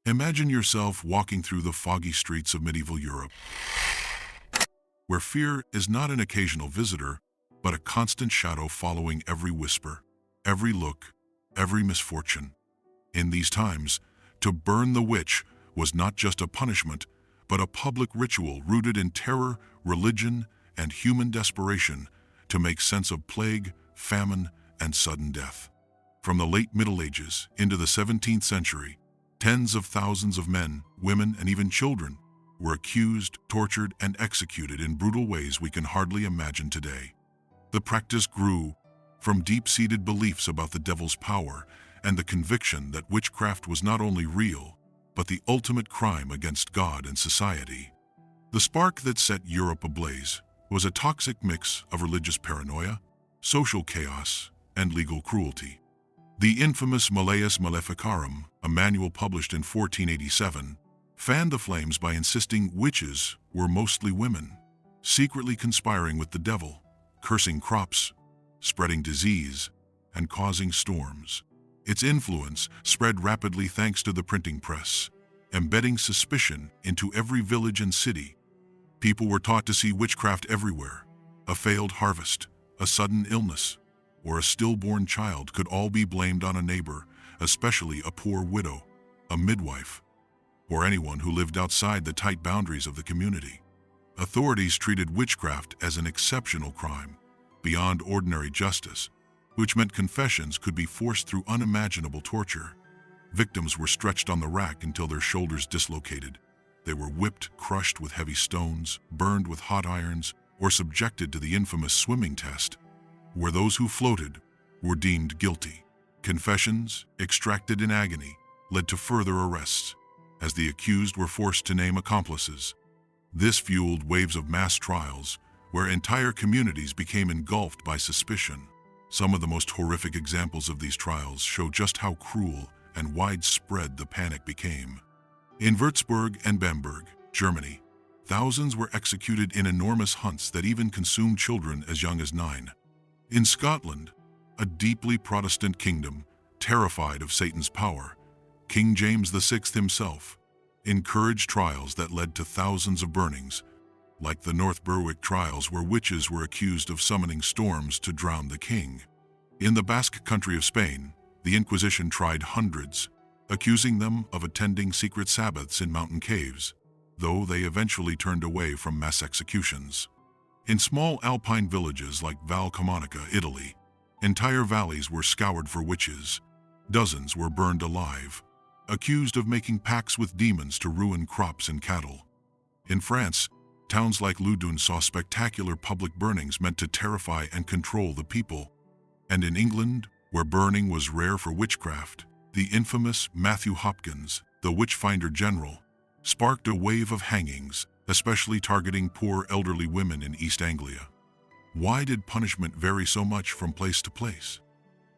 Imagine yourself walking through the foggy streets of medieval Europe, where fear is not an occasional visitor, but a constant shadow following every whisper, every look, every misfortune. In these times, to burn the witch was not just a punishment, but a public ritual rooted in terror, religion, and human desperation to make sense of plague, famine, and sudden death. From the late Middle Ages into the 17th century, tens of thousands of men, women, and even children were accused, tortured, and executed in brutal ways we can hardly imagine today. The practice grew from deep-seated beliefs about the devil's power and the conviction that witchcraft was not only real, but the ultimate crime against God and society. The spark that set Europe ablaze was a toxic mix of religious paranoia, social chaos, and legal cruelty. The infamous Malleus Maleficarum, a manual published in 1487, fanned the flames by insisting witches were mostly women, secretly conspiring with the devil, cursing crops, spreading disease, and causing storms. Its influence spread rapidly thanks to the printing press, embedding suspicion into every village and city. People were taught to see witchcraft everywhere. A failed harvest, a sudden illness, or a stillborn child could all be blamed on a neighbor, especially a poor widow, a midwife, or anyone who lived outside the tight boundaries of the community. Authorities treated witchcraft as an exceptional crime, beyond ordinary justice, which meant confessions could be forced through unimaginable torture. Victims were stretched on the rack until their shoulders dislocated. They were whipped, crushed with heavy stones, burned with hot irons, or subjected to the infamous swimming test, where those who floated were deemed guilty. Confessions, extracted in agony, led to further arrests, as the accused were forced to name accomplices. This fueled waves of mass trials, where entire communities became engulfed by suspicion. Some of the most horrific examples of these trials show just how cruel and widespread the panic became. In Würzburg and Bamberg, Germany, thousands were executed in enormous hunts that even consumed children as young as 9. In Scotland, a deeply Protestant kingdom, terrified of Satan's power, King James VI himself encouraged trials that led to thousands of burnings, like the North Berwick trials where witches were accused of summoning storms to drown the king. In the Basque country of Spain, the Inquisition tried hundreds, accusing them of attending secret Sabbaths in mountain caves, though they eventually turned away from mass executions. In small alpine villages like Val Camonica, Italy, entire valleys were scoured for witches. Dozens were burned alive, accused of making pacts with demons to ruin crops and cattle. In France, towns like Loudun saw spectacular public burnings meant to terrify and control the people. And in England, where burning was rare for witchcraft, the infamous Matthew Hopkins, the Witchfinder General, sparked a wave of hangings, especially targeting poor elderly women in East Anglia. Why did punishment vary so much from place to place?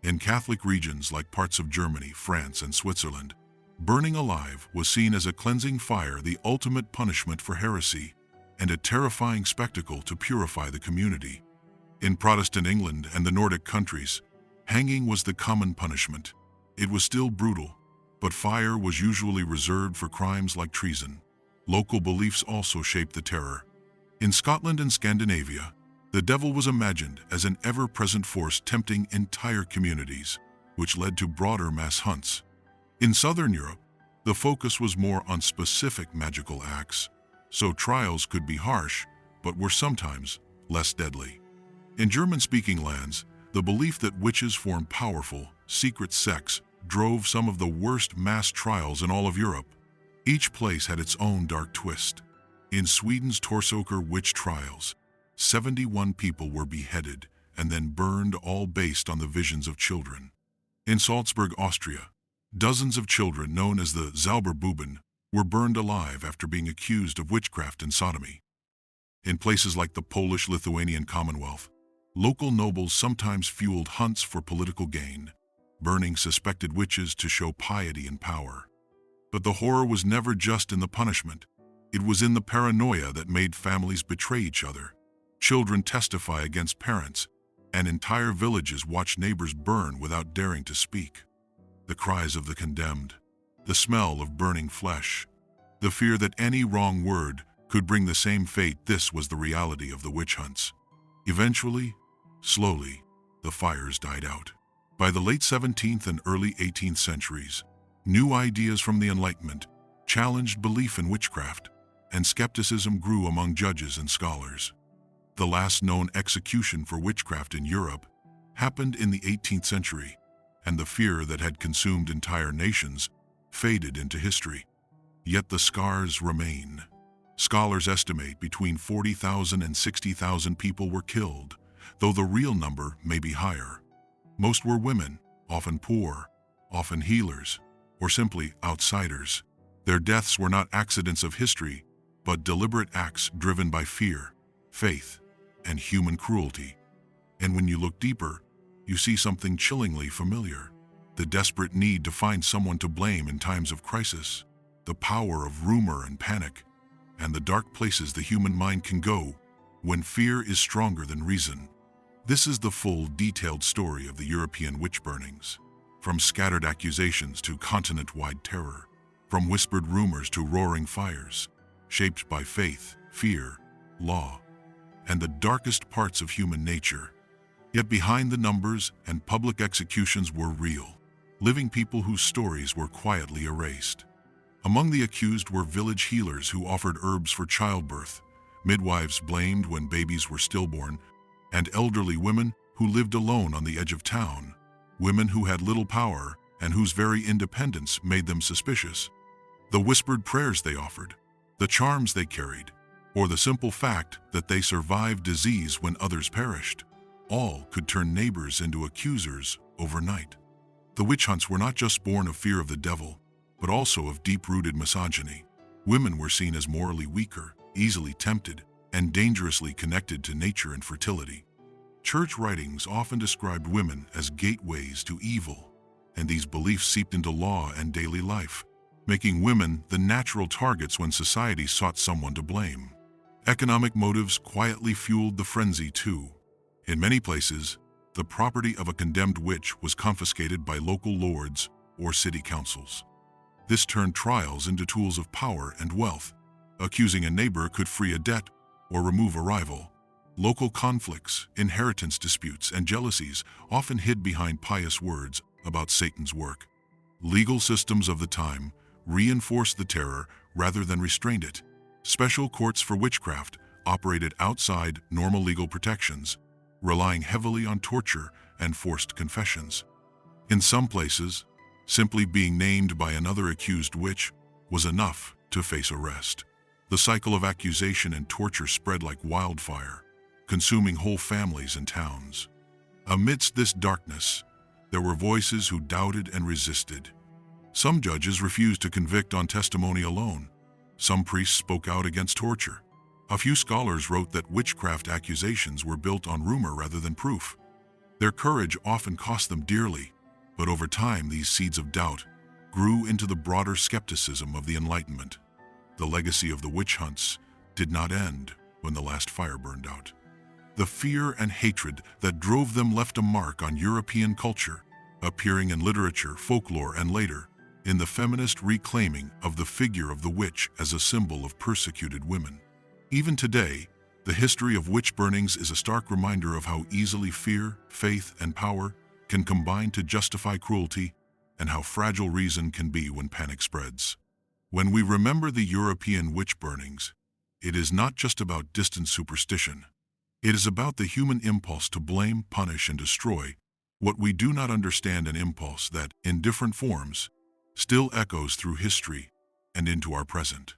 In Catholic regions like parts of Germany, France, and Switzerland, burning alive was seen as a cleansing fire, the ultimate punishment for heresy, and a terrifying spectacle to purify the community. In Protestant England and the Nordic countries, hanging was the common punishment. It was still brutal, but fire was usually reserved for crimes like treason. Local beliefs also shaped the terror. In Scotland and Scandinavia, the devil was imagined as an ever-present force tempting entire communities, which led to broader mass hunts. In Southern Europe, the focus was more on specific magical acts, so trials could be harsh, but were sometimes less deadly. In German-speaking lands, the belief that witches formed powerful, secret sects drove some of the worst mass trials in all of Europe. Each place had its own dark twist. In Sweden's Torsåker witch trials, 71 people were beheaded and then burned, all based on the visions of children. In Salzburg, Austria, dozens of children known as the Zauberbuben were burned alive after being accused of witchcraft and sodomy. In places like the Polish-Lithuanian Commonwealth, local nobles sometimes fueled hunts for political gain, burning suspected witches to show piety and power. But the horror was never just in the punishment. It was in the paranoia that made families betray each other. Children testify against parents, and entire villages watch neighbors burn without daring to speak. The cries of the condemned, the smell of burning flesh, the fear that any wrong word could bring the same fate. This was the reality of the witch hunts. Eventually, slowly, the fires died out. By the late 17th and early 18th centuries, new ideas from the Enlightenment challenged belief in witchcraft, and skepticism grew among judges and scholars. The last known execution for witchcraft in Europe happened in the 18th century, and the fear that had consumed entire nations faded into history. Yet the scars remain. Scholars estimate between 40,000 and 60,000 people were killed, though the real number may be higher. Most were women, often poor, often healers, or simply outsiders. Their deaths were not accidents of history, but deliberate acts driven by fear, faith, and human cruelty. And when you look deeper, you see something chillingly familiar: the desperate need to find someone to blame in times of crisis, the power of rumor and panic, and the dark places the human mind can go when fear is stronger than reason. This is the full, detailed story of the European witch burnings. From scattered accusations to continent-wide terror, from whispered rumors to roaring fires, shaped by faith, fear, law, and the darkest parts of human nature. Yet behind the numbers and public executions were real, living people whose stories were quietly erased. Among the accused were village healers who offered herbs for childbirth, midwives blamed when babies were stillborn, and elderly women who lived alone on the edge of town, women who had little power and whose very independence made them suspicious. The whispered prayers they offered, the charms they carried, or the simple fact that they survived disease when others perished, all could turn neighbors into accusers overnight. The witch hunts were not just born of fear of the devil, but also of deep-rooted misogyny. Women were seen as morally weaker, easily tempted, and dangerously connected to nature and fertility. Church writings often described women as gateways to evil, and these beliefs seeped into law and daily life, making women the natural targets when society sought someone to blame. Economic motives quietly fueled the frenzy too. In many places, the property of a condemned witch was confiscated by local lords or city councils. This turned trials into tools of power and wealth. Accusing a neighbor could free a debt or remove a rival. Local conflicts, inheritance disputes, and jealousies often hid behind pious words about Satan's work. Legal systems of the time reinforced the terror rather than restrained it. Special courts for witchcraft operated outside normal legal protections, relying heavily on torture and forced confessions. In some places, simply being named by another accused witch was enough to face arrest. The cycle of accusation and torture spread like wildfire, consuming whole families and towns. Amidst this darkness, there were voices who doubted and resisted. Some judges refused to convict on testimony alone. Some priests spoke out against torture. A few scholars wrote that witchcraft accusations were built on rumor rather than proof. Their courage often cost them dearly, but over time these seeds of doubt grew into the broader skepticism of the Enlightenment. The legacy of the witch hunts did not end when the last fire burned out. The fear and hatred that drove them left a mark on European culture, appearing in literature, folklore, and later, in the feminist reclaiming of the figure of the witch as a symbol of persecuted women. Even today, the history of witch burnings is a stark reminder of how easily fear, faith, and power can combine to justify cruelty, and how fragile reason can be when panic spreads. When we remember the European witch burnings, it is not just about distant superstition. It is about the human impulse to blame, punish, and destroy what we do not understand, an impulse that, in different forms, still echoes through history and into our present.